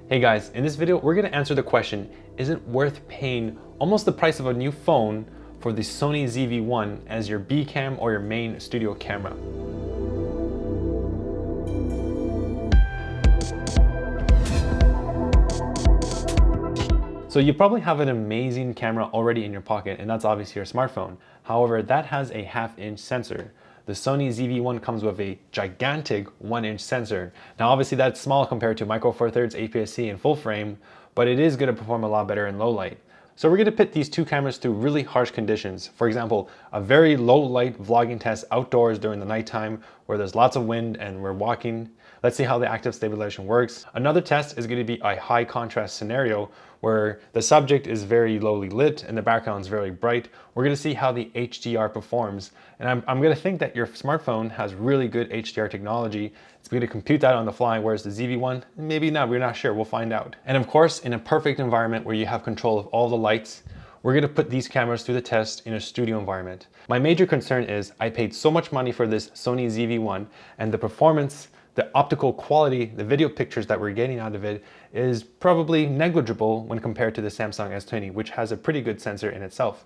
Hey guys, in this video, we're gonna answer the question, is it worth paying almost the price of a new phone for the Sony ZV-1 as your B cam or your main studio camera? So you probably have an amazing camera already in your pocket, and that's obviously your smartphone. However, that has a 1/2-inch sensor. The Sony ZV-1 comes with a gigantic 1-inch sensor. Now obviously that's small compared to Micro Four Thirds, APS-C, and full frame, but it is going to perform a lot better in low light. So we're going to pit these two cameras through really harsh conditions. For example, a very low light vlogging test outdoors during the nighttime where there's lots of wind and we're walking. Let's see how the active stabilization works. Another test is going to be a high contrast scenario where the subject is very lowly lit and the background is very bright. We're going to see how the HDR performs. And I'm going to think that your smartphone has really good HDR technology. It's going to compute that on the fly, whereas the ZV-1, maybe not, we're not sure, we'll find out. And of course, in a perfect environment where you have control of all the lights, we're going to put these cameras through the test in a studio environment. My major concern is I paid so much money for this Sony ZV-1 and the performance, the optical quality, the video pictures that we're getting out of it is probably negligible when compared to the Samsung S20, which has a pretty good sensor in itself,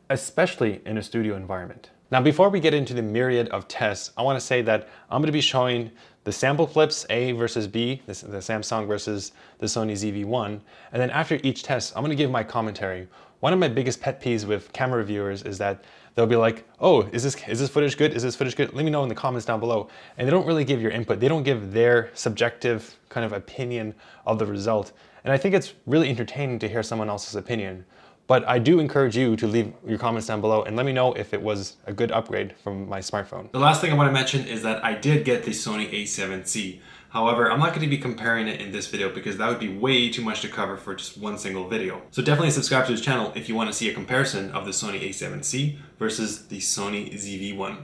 especially in a studio environment. Now, before we get into the myriad of tests, I want to say that I'm going to be showing the sample clips, A versus B, the Samsung versus the Sony ZV-1. And then after each test, I'm going to give my commentary. One of my biggest pet peeves with camera reviewers is that they'll be like, oh, is this footage good? Is this footage good? Let me know in the comments down below. And they don't really give your input. They don't give their subjective kind of opinion of the result. And I think it's really entertaining to hear someone else's opinion. But I do encourage you to leave your comments down below and let me know if it was a good upgrade from my smartphone. The last thing I want to mention is that I did get the Sony A7C. However, I'm not going to be comparing it in this video because that would be way too much to cover for just one single video. So definitely subscribe to this channel if you want to see a comparison of the Sony A7C versus the Sony ZV-1.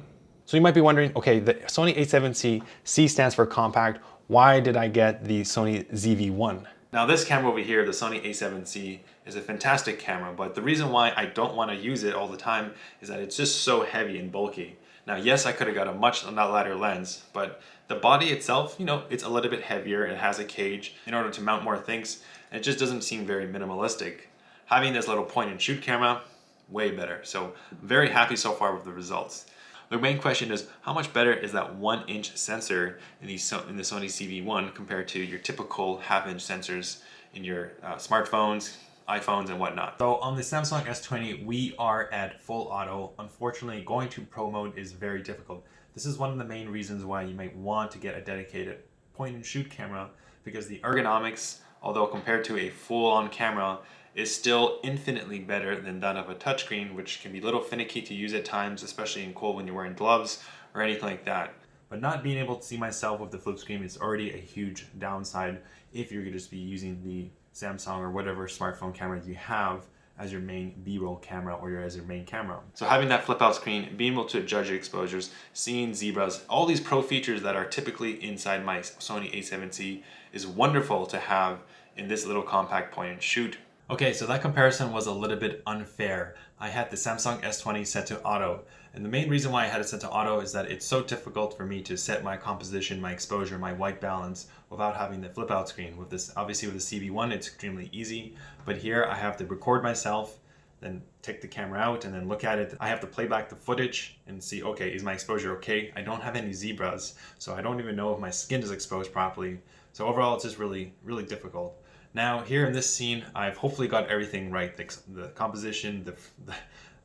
So you might be wondering, okay, the Sony A7C, C stands for compact. Why did I get the Sony ZV-1? Now this camera over here, the Sony A7C, is a fantastic camera, but the reason why I don't want to use it all the time is that it's just so heavy and bulky. Now yes, I could have got a much lighter lens, but the body itself, you know, it's a little bit heavier. It has a cage in order to mount more things, and it just doesn't seem very minimalistic. Having this little point and shoot camera, way better. So very happy so far with the results. The main question is, how much better is that 1-inch sensor in the Sony ZV-1 compared to your typical 1/2-inch sensors in your smartphones, iPhones, and whatnot? So on the Samsung S20, we are at full auto. Unfortunately, going to pro mode is very difficult. This is one of the main reasons why you might want to get a dedicated point and shoot camera, because the ergonomics, although compared to a full-on camera, is still infinitely better than that of a touchscreen, which can be a little finicky to use at times, especially in cold when you're wearing gloves or anything like that. But not being able to see myself with the flip screen is already a huge downside if you're going to just be using the Samsung or whatever smartphone camera you have as your main B-roll camera or as your main camera. So having that flip out screen, being able to judge your exposures, seeing zebras, all these pro features that are typically inside my Sony A7C is wonderful to have in this little compact point and shoot. Okay, so that comparison was a little bit unfair. I had the Samsung S20 set to auto, and the main reason why I had it set to auto is that it's so difficult for me to set my composition, my exposure, my white balance without having the flip out screen. With this, obviously with the CV1, it's extremely easy, but here I have to record myself, then take the camera out and then look at it. I have to play back the footage and see, okay, is my exposure okay? I don't have any zebras, so I don't even know if my skin is exposed properly. So overall, it's just really, really difficult. Now here in this scene, I've hopefully got everything right. The composition,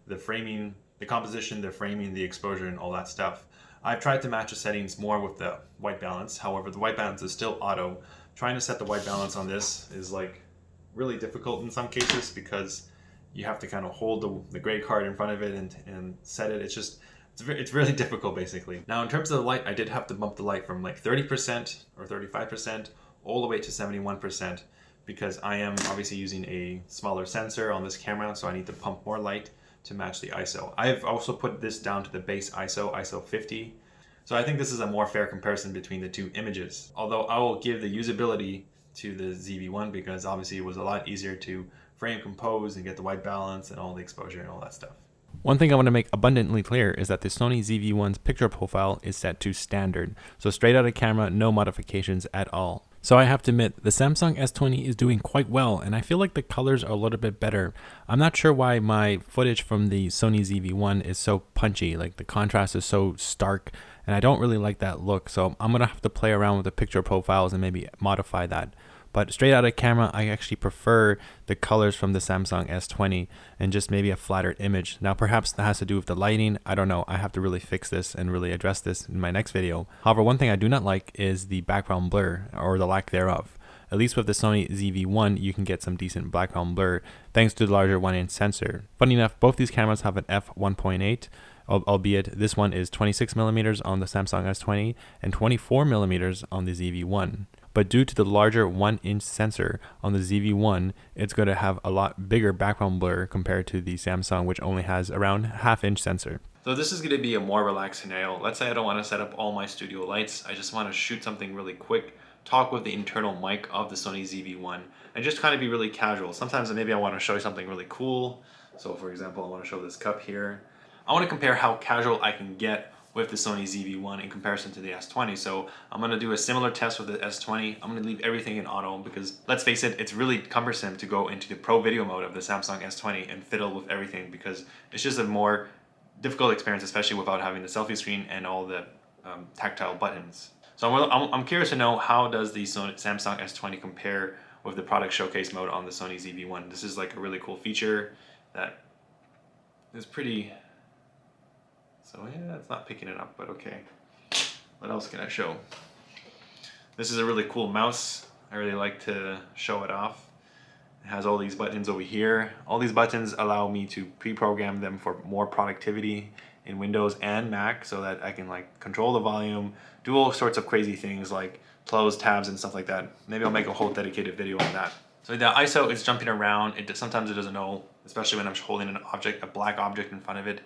the framing, the composition, the framing, the exposure, and all that stuff. I've tried to match the settings more with the white balance. However, the white balance is still auto. Trying to set the white balance on this is like really difficult in some cases because you have to kind of hold the gray card in front of it and set it. It's really difficult basically. Now in terms of the light, I did have to bump the light from like 30% or 35% all the way to 71%. Because I am obviously using a smaller sensor on this camera, so I need to pump more light to match the ISO. I've also put this down to the base ISO 50. So I think this is a more fair comparison between the two images. Although I will give the usability to the ZV-1 because obviously it was a lot easier to frame, compose, and get the white balance and all the exposure and all that stuff. One thing I want to make abundantly clear is that the Sony ZV-1's picture profile is set to standard. So straight out of camera, no modifications at all. So I have to admit, the Samsung S20 is doing quite well, and I feel like the colors are a little bit better. I'm not sure why my footage from the Sony ZV-1 is so punchy, like the contrast is so stark, and I don't really like that look, so I'm gonna have to play around with the picture profiles and maybe modify that. But straight out of camera, I actually prefer the colors from the Samsung S20 and just maybe a flattered image. Now, perhaps that has to do with the lighting. I don't know. I have to really fix this and really address this in my next video. However, one thing I do not like is the background blur or the lack thereof. At least with the Sony ZV-1, you can get some decent background blur thanks to the larger 1-inch sensor. Funny enough, both these cameras have an f1.8, albeit this one is 26mm on the Samsung S20 and 24mm on the ZV-1. But due to the larger 1-inch sensor on the ZV-1, it's going to have a lot bigger background blur compared to the Samsung, which only has around half-inch sensor. So this is going to be a more relaxed scenario. Let's say I don't want to set up all my studio lights. I just want to shoot something really quick, talk with the internal mic of the Sony ZV-1, and just kind of be really casual. Sometimes maybe I want to show you something really cool. So for example, I want to show this cup here. I want to compare how casual I can get with the Sony ZV-1 in comparison to the S20. So I'm going to do a similar test with the S20. I'm going to leave everything in auto because let's face it, it's really cumbersome to go into the pro video mode of the Samsung S20 and fiddle with everything because it's just a more difficult experience, especially without having the selfie screen and all the tactile buttons. So I'm curious to know, how does the Samsung S20 compare with the product showcase mode on the Sony ZV-1? This is like a really cool feature that is pretty... So yeah, it's not picking it up, but okay. What else can I show? This is a really cool mouse. I really like to show it off. It has all these buttons over here. All these buttons allow me to pre-program them for more productivity in Windows and Mac so that I can like control the volume, do all sorts of crazy things like close tabs and stuff like that. Maybe I'll make a whole dedicated video on that. So the ISO is jumping around. Sometimes it doesn't know, especially when I'm holding an object, a black object in front of it.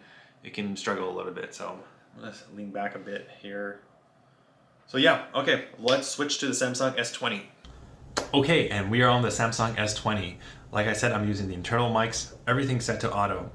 It can struggle a little bit, so let's lean back a bit here. So yeah, okay, let's switch to the Samsung S20. Okay, and we are on the Samsung S20. Like I said, I'm using the internal mics, everything set to auto.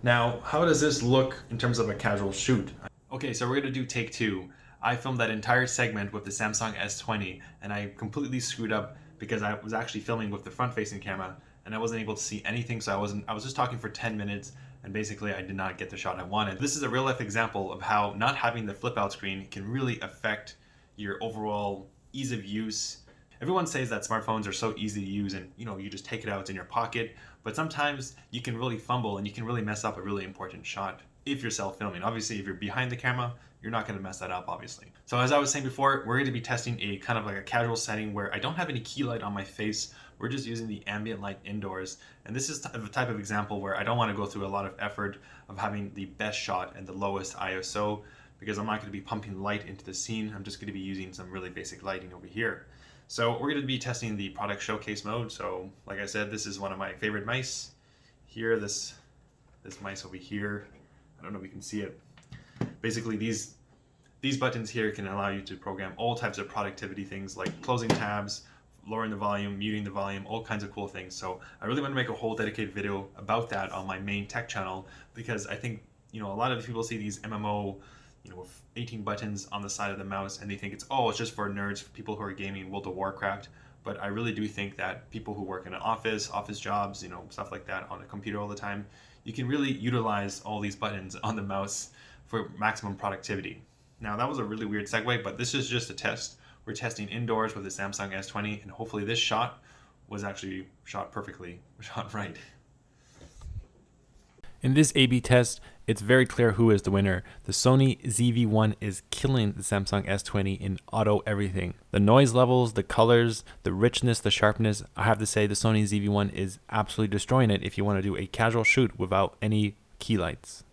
Now, how does this look in terms of a casual shoot? Okay, so we're gonna do take two. I filmed that entire segment with the Samsung S20 and I completely screwed up because I was actually filming with the front-facing camera and I wasn't able to see anything, so I was just talking for 10 minutes and basically I did not get the shot I wanted. This is a real life example of how not having the flip out screen can really affect your overall ease of use. Everyone says that smartphones are so easy to use and you just take it out, it's in your pocket, but sometimes you can really fumble and you can really mess up a really important shot if you're self-filming. Obviously, if you're behind the camera, you're not going to mess that up, obviously. So as I was saying before, we're going to be testing a kind of like a casual setting where I don't have any key light on my face. We're just using the ambient light indoors. And this is the type of example where I don't want to go through a lot of effort of having the best shot and the lowest ISO because I'm not going to be pumping light into the scene. I'm just going to be using some really basic lighting over here. So we're going to be testing the product showcase mode. So like I said, this is one of my favorite mice. Here, this mice over here. I don't know if you can see it. Basically, these buttons here can allow you to program all types of productivity things like closing tabs, lowering the volume, muting the volume, all kinds of cool things. So I really want to make a whole dedicated video about that on my main tech channel because I think a lot of people see these MMO with 18 buttons on the side of the mouse and they think it's just for nerds, for people who are gaming World of Warcraft. But I really do think that people who work in an office jobs, stuff like that on a computer all the time, you can really utilize all these buttons on the mouse for maximum productivity. Now that was a really weird segue, but this is just a test. We're testing indoors with the Samsung S20 and hopefully this shot was actually shot perfectly, shot right. In this A/B test, it's very clear who is the winner. The Sony ZV-1 is killing the Samsung S20 in auto everything. The noise levels, the colors, the richness, the sharpness. I have to say the Sony ZV-1 is absolutely destroying it if you want to do a casual shoot without any key lights.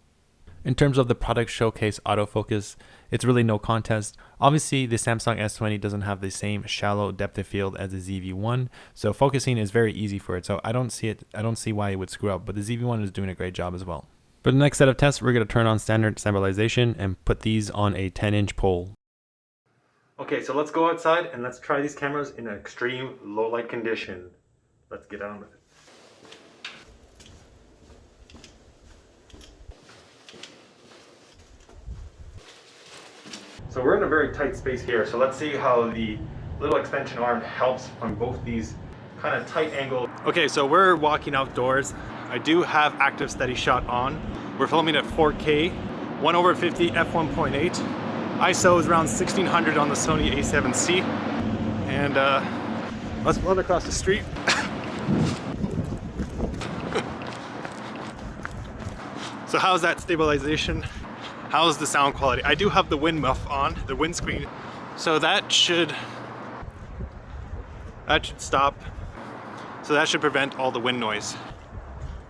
In terms of the product showcase autofocus, it's really no contest. Obviously, the Samsung S20 doesn't have the same shallow depth of field as the ZV-1, so focusing is very easy for it. So I don't see why it would screw up, but the ZV-1 is doing a great job as well. For the next set of tests, we're going to turn on standard stabilization and put these on a 10-inch pole. Okay, so let's go outside and let's try these cameras in an extreme low light condition. Let's get on with it. So we're in a very tight space here, so let's see how the little extension arm helps on both these kind of tight angles. Okay, so we're walking outdoors. I do have active steady shot on. We're filming at 4K, 1/50 f1.8. ISO is around 1600 on the Sony A7C. And let's run across the street. So how's that stabilization? How's the sound quality? I do have the wind muff on, the windscreen. So that should stop. So that should prevent all the wind noise.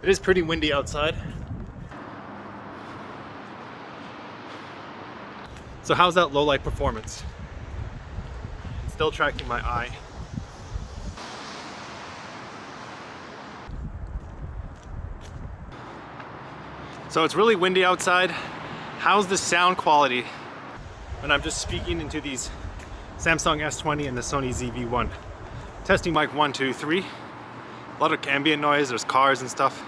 It is pretty windy outside. So how's that low light performance? It's still tracking my eye. So it's really windy outside. How's the sound quality? And I'm just speaking into these Samsung S20 and the Sony ZV-1. Testing mic 1, 2, 3. A lot of ambient noise, there's cars and stuff.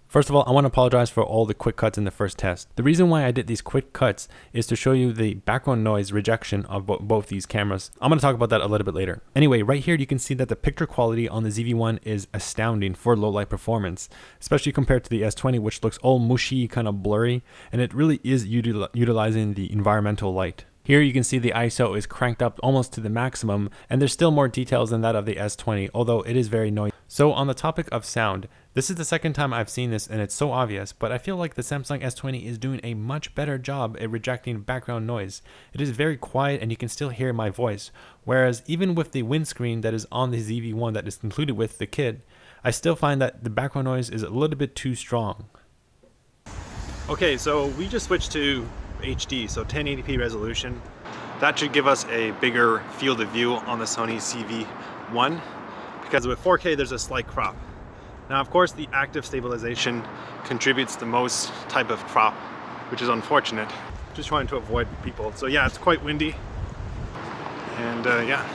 First of all, I want to apologize for all the quick cuts in the first test. The reason why I did these quick cuts is to show you the background noise rejection of both these cameras. I'm going to talk about that a little bit later. Anyway, right here you can see that the picture quality on the ZV-1 is astounding for low light performance, especially compared to the S20, which looks all mushy, kind of blurry, and it really is utilizing the environmental light. Here you can see the ISO is cranked up almost to the maximum, and there's still more details than that of the S20, although it is very noisy. So on the topic of sound, this is the second time I've seen this and it's so obvious, but I feel like the Samsung S20 is doing a much better job at rejecting background noise. It is very quiet and you can still hear my voice, whereas even with the windscreen that is on the ZV-1 that is included with the kit, I still find that the background noise is a little bit too strong. Okay, so we just switched to HD, so 1080p resolution. That should give us a bigger field of view on the Sony ZV-1, because with 4K there's a slight crop. Now of course the active stabilization contributes the most type of crop, which is unfortunate. Just trying to avoid people. So yeah, it's quite windy, and yeah.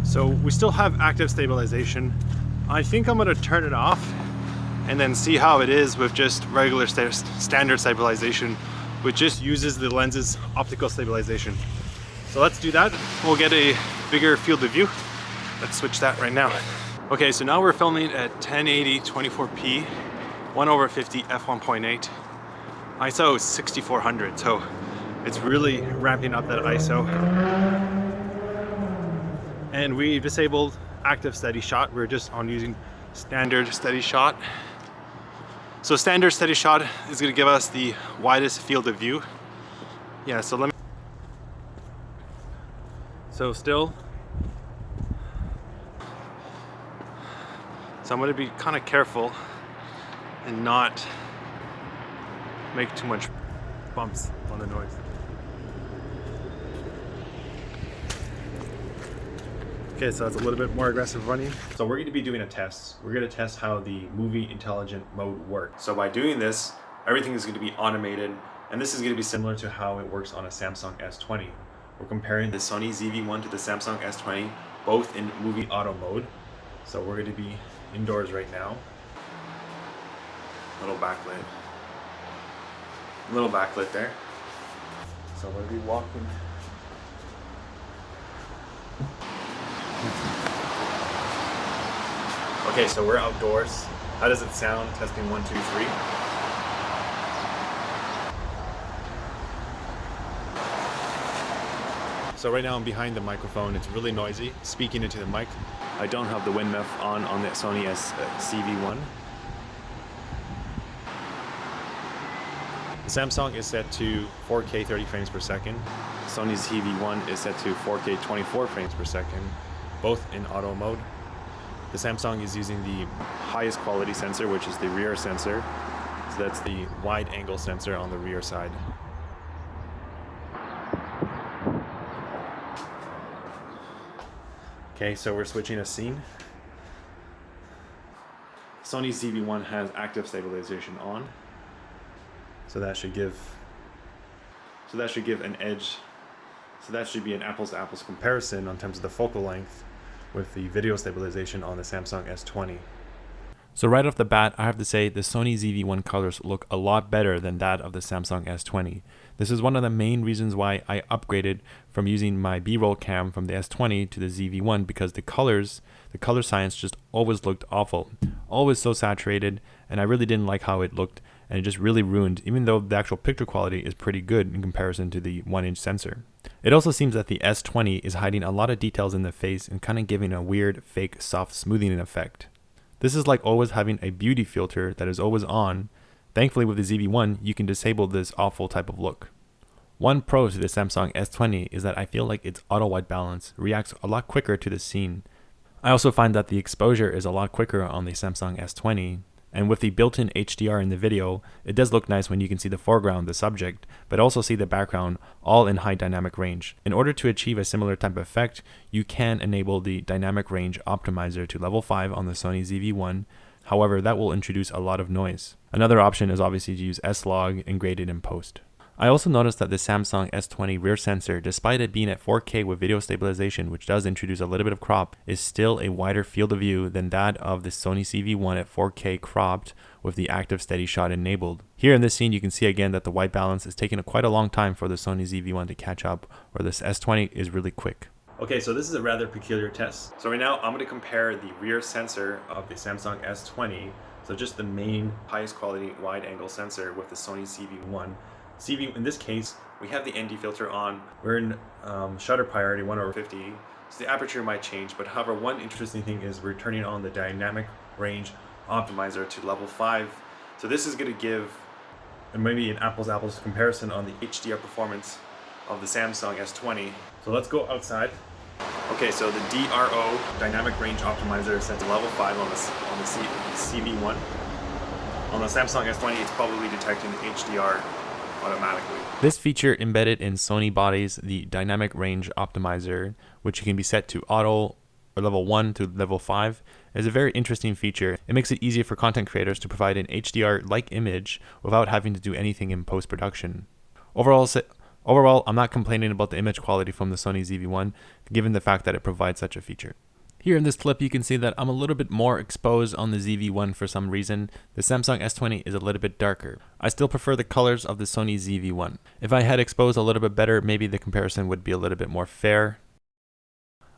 So we still have active stabilization. I think I'm gonna turn it off and then see how it is with just regular standard stabilization, which just uses the lens's optical stabilization. So let's do that. We'll get a bigger field of view. Let's switch that right now. Okay, so now we're filming at 1080 24p, 1/50 f1.8. ISO is 6400, so it's really ramping up that ISO. And we disabled active steady shot. We're just on using standard steady shot. So standard steady shot is going to give us the widest field of view. Yeah, so let me. So still. So I'm going to be kind of careful and not make too much bumps on the noise. Okay, so that's a little bit more aggressive running. So we're going to be doing a test. We're going to test how the movie intelligent mode works. So by doing this, everything is going to be automated, and this is going to be similar to how it works on a Samsung S20. We're comparing the Sony ZV-1 to the Samsung S20, both in movie auto mode. So we're going to be indoors right now. Little backlit there. So we're going to be walking. Okay, so we're outdoors. How does it sound? Testing 1, 2, 3. So right now I'm behind the microphone. It's really noisy, speaking into the mic. I don't have the wind muff on the Sony ZV-1. The Samsung is set to 4K 30 frames per second. Sony's ZV-1 is set to 4K 24 frames per second, both in auto mode. The Samsung is using the highest quality sensor, which is the rear sensor. So that's the wide angle sensor on the rear side. Okay, so we're switching a scene. Sony ZV-1 has active stabilization on. So that should give an edge. So that should be an apples to apples comparison on terms of the focal length with the video stabilization on the Samsung S20. So right off the bat, I have to say the Sony ZV-1 colors look a lot better than that of the Samsung S20. This is one of the main reasons why I upgraded from using my B-roll cam from the S20 to the ZV-1, because the color science just always looked awful. Always so saturated, and I really didn't like how it looked, and it just really ruined, even though the actual picture quality is pretty good in comparison to the 1-inch sensor. It also seems that the S20 is hiding a lot of details in the face and kind of giving a weird fake soft smoothing effect. This is like always having a beauty filter that is always on. Thankfully with the ZV-1, you can disable this awful type of look. One pro to the Samsung S20 is that I feel like its auto white balance reacts a lot quicker to the scene. I also find that the exposure is a lot quicker on the Samsung S20, and with the built-in HDR in the video, it does look nice when you can see the foreground, the subject, but also see the background, all in high dynamic range. In order to achieve a similar type of effect, you can enable the dynamic range optimizer to level 5 on the Sony ZV-1. However, that will introduce a lot of noise. Another option is obviously to use S-Log and grade it in post. I also noticed that the Samsung S20 rear sensor, despite it being at 4K with video stabilization, which does introduce a little bit of crop, is still a wider field of view than that of the Sony ZV-1 at 4K cropped with the active steady shot enabled. Here in this scene, you can see again that the white balance is taking quite a long time for the Sony ZV-1 to catch up, where this S20 is really quick. Okay, so this is a rather peculiar test. So right now, I'm going to compare the rear sensor of the Samsung S20, so just the main highest quality wide angle sensor, with the Sony ZV-1. In this case, we have the ND filter on. We're in shutter priority 1/50, so the aperture might change. But however, one interesting thing is we're turning on the dynamic range optimizer to level 5. So this is going to give maybe an apples-to-apples comparison on the HDR performance of the Samsung S20. So let's go outside. Okay, so the DRO, dynamic range optimizer, is set to level 5 on the CV1. On the Samsung S20, it's probably detecting HDR automatically. This feature embedded in Sony bodies, the dynamic range optimizer, which can be set to auto or level 1 to level 5, is a very interesting feature. It makes it easier for content creators to provide an HDR-like image without having to do anything in post-production. Overall, I'm not complaining about the image quality from the Sony ZV-1, given the fact that it provides such a feature. Here in this clip, you can see that I'm a little bit more exposed on the ZV-1 for some reason. The Samsung S20 is a little bit darker. I still prefer the colors of the Sony ZV-1. If I had exposed a little bit better, maybe the comparison would be a little bit more fair.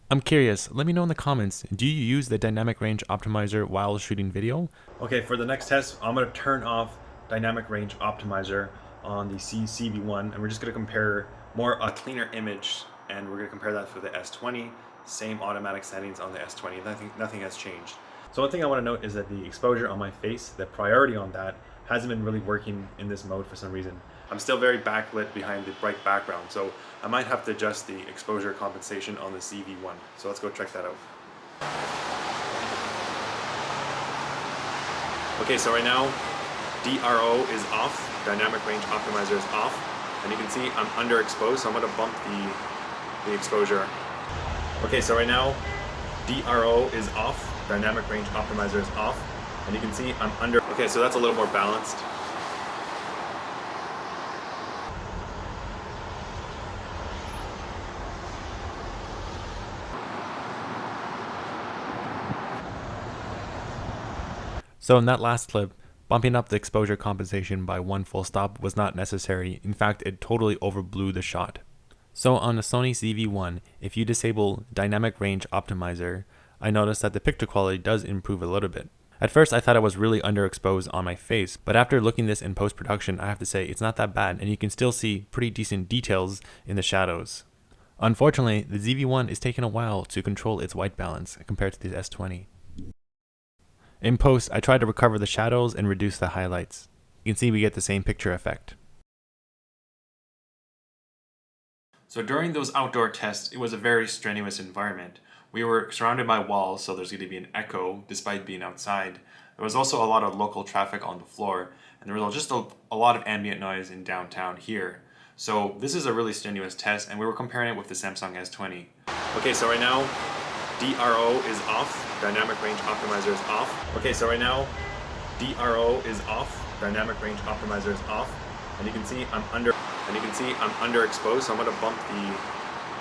I'm curious, let me know in the comments, do you use the dynamic range optimizer while shooting video? Okay, for the next test, I'm going to turn off dynamic range optimizer on the CV1, and we're just going to compare a cleaner image, and we're going to compare that for the S20. Same automatic settings on the S20. Nothing has changed. So one thing I want to note is that the exposure on my face, the priority on that, hasn't been really working in this mode for some reason. I'm still very backlit behind the bright background, so I might have to adjust the exposure compensation on the ZV-1. So let's go check that out. Okay, so right now, DRO is off, dynamic range optimizer is off, and you can see I'm underexposed, so I'm going to bump the exposure. Okay, so right now, DRO is off, dynamic range optimizer is off, and you can see I'm under. Okay, so that's a little more balanced. So in that last clip, bumping up the exposure compensation by 1 full stop was not necessary. In fact, it totally overblew the shot. So on the Sony ZV-1, if you disable dynamic range optimizer, I noticed that the picture quality does improve a little bit. At first I thought I was really underexposed on my face, but after looking this in post-production, I have to say it's not that bad, and you can still see pretty decent details in the shadows. Unfortunately, the ZV-1 is taking a while to control its white balance compared to the S20. In post, I tried to recover the shadows and reduce the highlights. You can see we get the same picture effect. So during those outdoor tests, it was a very strenuous environment. We were surrounded by walls, so there's going to be an echo despite being outside. There was also a lot of local traffic on the floor, and there was just a lot of ambient noise in downtown here. So this is a really strenuous test, and we were comparing it with the Samsung S20. Okay, so right now, DRO is off, dynamic range optimizer is off. Okay, so right now, DRO is off, dynamic range optimizer is off, and you can see I'm underexposed, so I'm going to bump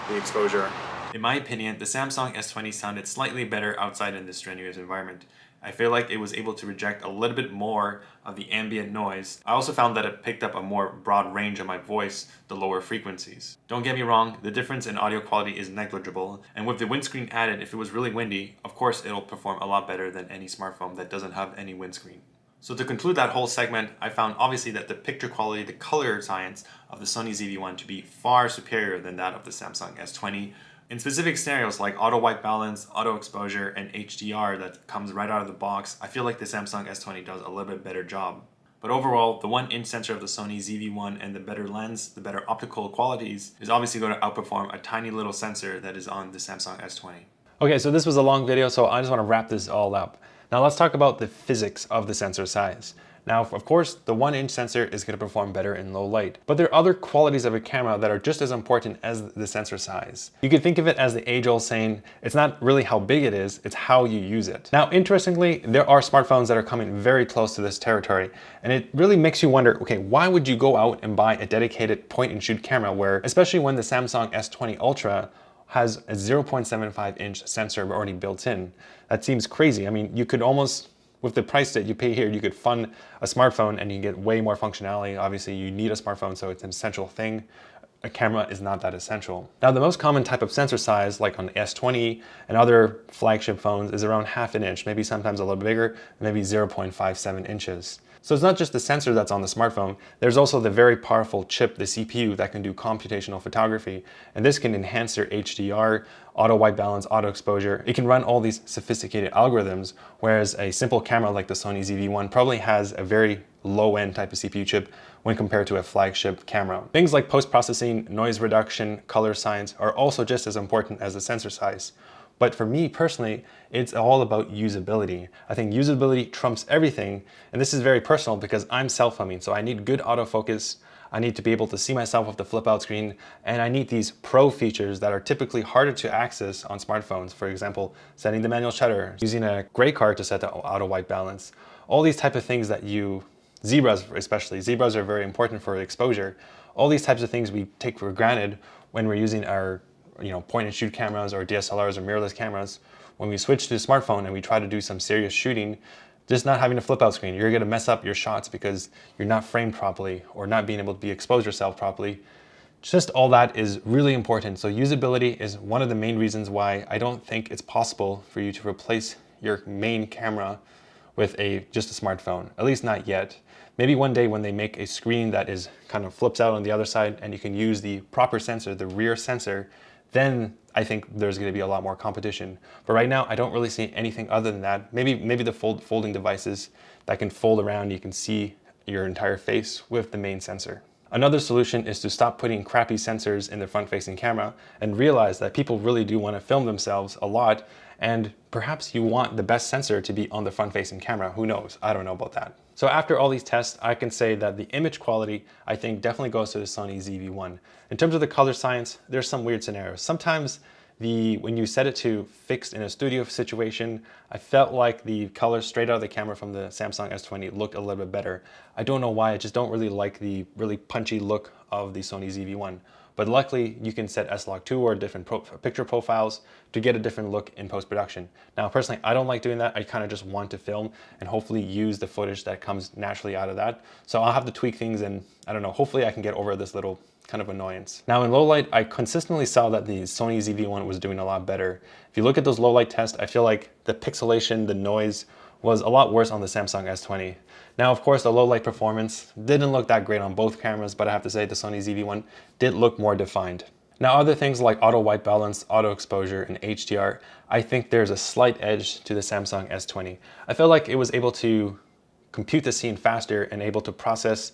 the exposure. In my opinion, the Samsung S20 sounded slightly better outside in this strenuous environment. I feel like it was able to reject a little bit more of the ambient noise. I also found that it picked up a more broad range of my voice, the lower frequencies. Don't get me wrong, the difference in audio quality is negligible, and with the windscreen added, if it was really windy, of course it'll perform a lot better than any smartphone that doesn't have any windscreen. So to conclude that whole segment, I found obviously that the picture quality, the color science of the Sony ZV-1 to be far superior than that of the Samsung S20. In specific scenarios like auto white balance, auto exposure, and HDR that comes right out of the box, I feel like the Samsung S20 does a little bit better job. But overall, the 1-inch sensor of the Sony ZV-1 and the better lens, the better optical qualities, is obviously going to outperform a tiny little sensor that is on the Samsung S20. Okay, so this was a long video, so I just want to wrap this all up. Now let's talk about the physics of the sensor size. Now, of course, the 1-inch sensor is going to perform better in low light, but there are other qualities of a camera that are just as important as the sensor size. You could think of it as the age-old saying, it's not really how big it is, it's how you use it. Now, interestingly, there are smartphones that are coming very close to this territory, and it really makes you wonder, okay, why would you go out and buy a dedicated point-and-shoot camera where, especially when the Samsung S20 Ultra has a 0.75-inch sensor already built in? That seems crazy. I mean, you could almost, with the price that you pay here, you could fund a smartphone and you get way more functionality. Obviously, you need a smartphone, so it's an essential thing. A camera is not that essential. Now, the most common type of sensor size, like on the S20 and other flagship phones, is around half an inch, maybe sometimes a little bigger, maybe 0.57 inches. So it's not just the sensor that's on the smartphone, there's also the very powerful chip, the CPU, that can do computational photography. And this can enhance your HDR, auto white balance, auto exposure. It can run all these sophisticated algorithms, whereas a simple camera like the Sony ZV-1 probably has a very low-end type of CPU chip when compared to a flagship camera. Things like post-processing, noise reduction, color science are also just as important as the sensor size. But for me personally, it's all about usability. I think usability trumps everything, and this is very personal because I'm self-filming, so I need good autofocus, I need to be able to see myself off the flip-out screen, and I need these pro features that are typically harder to access on smartphones. For example, setting the manual shutter, using a gray card to set the auto white balance. All these type of things that zebras especially, zebras are very important for exposure. All these types of things we take for granted when we're using our point and shoot cameras or DSLRs or mirrorless cameras. When we switch to a smartphone and we try to do some serious shooting, just not having a flip out screen, you're gonna mess up your shots because you're not framed properly or not being able to expose yourself properly. Just all that is really important. So usability is one of the main reasons why I don't think it's possible for you to replace your main camera with just a smartphone, at least not yet. Maybe one day when they make a screen that is kind of flips out on the other side and you can use the proper sensor, the rear sensor, then I think there's going to be a lot more competition. But right now, I don't really see anything other than that. Maybe the folding devices that can fold around, you can see your entire face with the main sensor. Another solution is to stop putting crappy sensors in the front-facing camera and realize that people really do want to film themselves a lot, and perhaps you want the best sensor to be on the front-facing camera. Who knows? I don't know about that. So after all these tests, I can say that the image quality, I think, definitely goes to the Sony ZV-1. In terms of the color science, there's some weird scenarios. Sometimes when you set it to fixed in a studio situation, I felt like the color straight out of the camera from the Samsung S20 looked a little bit better. I don't know why, I just don't really like the really punchy look of the Sony ZV-1. But luckily, you can set S-Log2 or different picture profiles to get a different look in post-production. Now, personally, I don't like doing that. I kind of just want to film and hopefully use the footage that comes naturally out of that. So I'll have to tweak things, and I don't know, hopefully I can get over this little kind of annoyance. Now in low light, I consistently saw that the Sony ZV-1 was doing a lot better. If you look at those low light tests, I feel like the pixelation, the noise was a lot worse on the Samsung S20. Now, of course, the low light performance didn't look that great on both cameras, but I have to say the Sony ZV-1 did look more defined. Now, other things like auto white balance, auto exposure, and HDR, I think there's a slight edge to the Samsung S20. I feel like it was able to compute the scene faster and able to process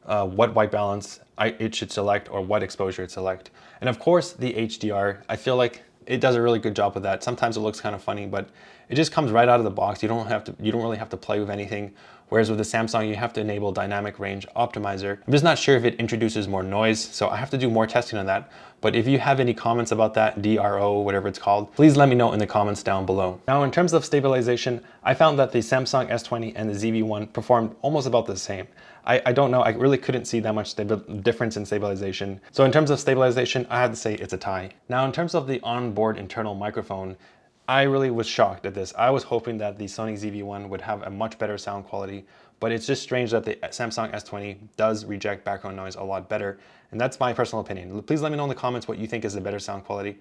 what white balance it should select or what exposure it select. And of course, the HDR, I feel like it does a really good job with that. Sometimes it looks kind of funny, but It just comes right out of the box. You don't really have to play with anything. Whereas with the Samsung, you have to enable dynamic range optimizer. I'm just not sure if it introduces more noise, so I have to do more testing on that. But if you have any comments about that, DRO, whatever it's called, please let me know in the comments down below. Now, in terms of stabilization, I found that the Samsung S20 and the ZV-1 performed almost about the same. I don't know, I really couldn't see that much difference in stabilization. So in terms of stabilization, I have to say it's a tie. Now, in terms of the onboard internal microphone, I really was shocked at this. I was hoping that the Sony ZV-1 would have a much better sound quality, but it's just strange that the Samsung S20 does reject background noise a lot better, and that's my personal opinion. Please let me know in the comments what you think is the better sound quality.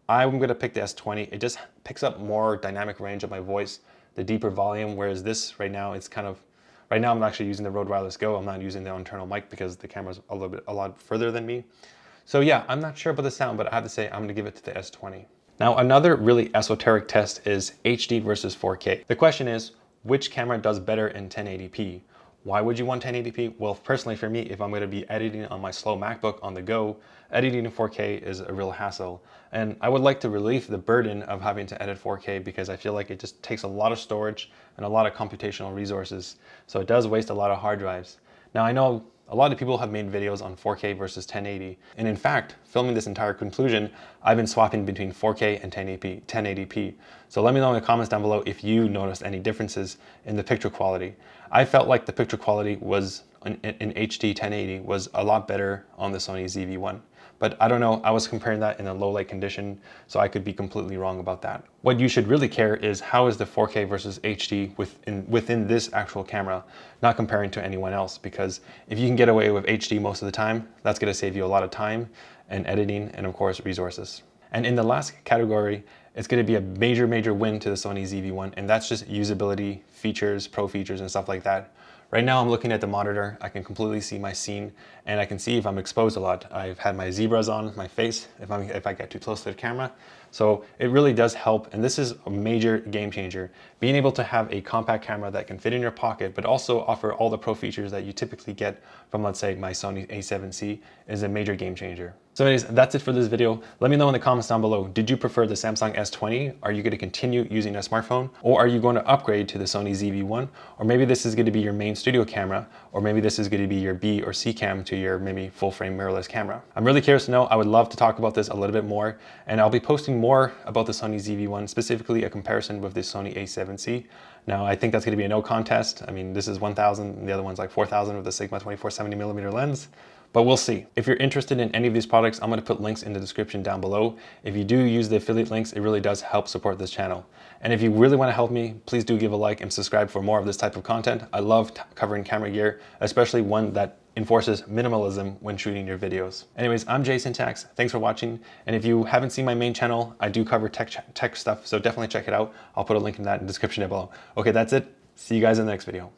I'm gonna pick the S20. It just picks up more dynamic range of my voice, the deeper volume, whereas this right now, right now I'm actually using the Rode Wireless Go. I'm not using the internal mic because the camera's a lot further than me. So yeah, I'm not sure about the sound, but I have to say I'm gonna give it to the S20. Now, another really esoteric test is HD versus 4K. The question is, which camera does better in 1080p? Why would you want 1080p? Well, personally for me, if I'm gonna be editing on my slow MacBook on the go, editing in 4K is a real hassle. And I would like to relieve the burden of having to edit 4K because I feel like it just takes a lot of storage and a lot of computational resources. So it does waste a lot of hard drives. Now, I know a lot of people have made videos on 4K versus 1080. And in fact, filming this entire conclusion, I've been swapping between 4K and 1080p. So let me know in the comments down below if you noticed any differences in the picture quality. I felt like the picture quality was in HD 1080 was a lot better on the Sony ZV-1. But I don't know, I was comparing that in a low light condition, so I could be completely wrong about that. What you should really care is how is the 4K versus HD within this actual camera, not comparing to anyone else, because if you can get away with HD most of the time, that's gonna save you a lot of time and editing and of course resources. And in the last category, it's gonna be a major win to the Sony ZV-1, and that's just usability, features, pro features and stuff like that. Right now I'm looking at the monitor, I can completely see my scene and I can see if I'm exposed a lot. I've had my zebras on my face if I get too close to the camera. So it really does help, and this is a major game changer. Being able to have a compact camera that can fit in your pocket but also offer all the pro features that you typically get from, let's say, my Sony A7C is a major game changer. So anyways, that's it for this video. Let me know in the comments down below, did you prefer the Samsung S20? Are you going to continue using a smartphone? Or are you going to upgrade to the Sony ZV-1? Or maybe this is going to be your main studio camera, or maybe this is going to be your B or C cam to your maybe full frame mirrorless camera. I'm really curious to know. I would love to talk about this a little bit more, and I'll be posting more about the Sony ZV-1, specifically a comparison with the Sony A7C. Now, I think that's going to be a no contest. I mean, this is 1,000 and the other one's like 4,000 with the Sigma 24-70mm lens. But we'll see. If you're interested in any of these products, I'm going to put links in the description down below. If you do use the affiliate links, it really does help support this channel. And if you really want to help me, please do give a like and subscribe for more of this type of content. I love covering camera gear, especially one that enforces minimalism when shooting your videos. Anyways, I'm Jay Syntax. Thanks for watching. And if you haven't seen my main channel, I do cover tech stuff, so definitely check it out. I'll put a link in that in the description down below. Okay, that's it. See you guys in the next video.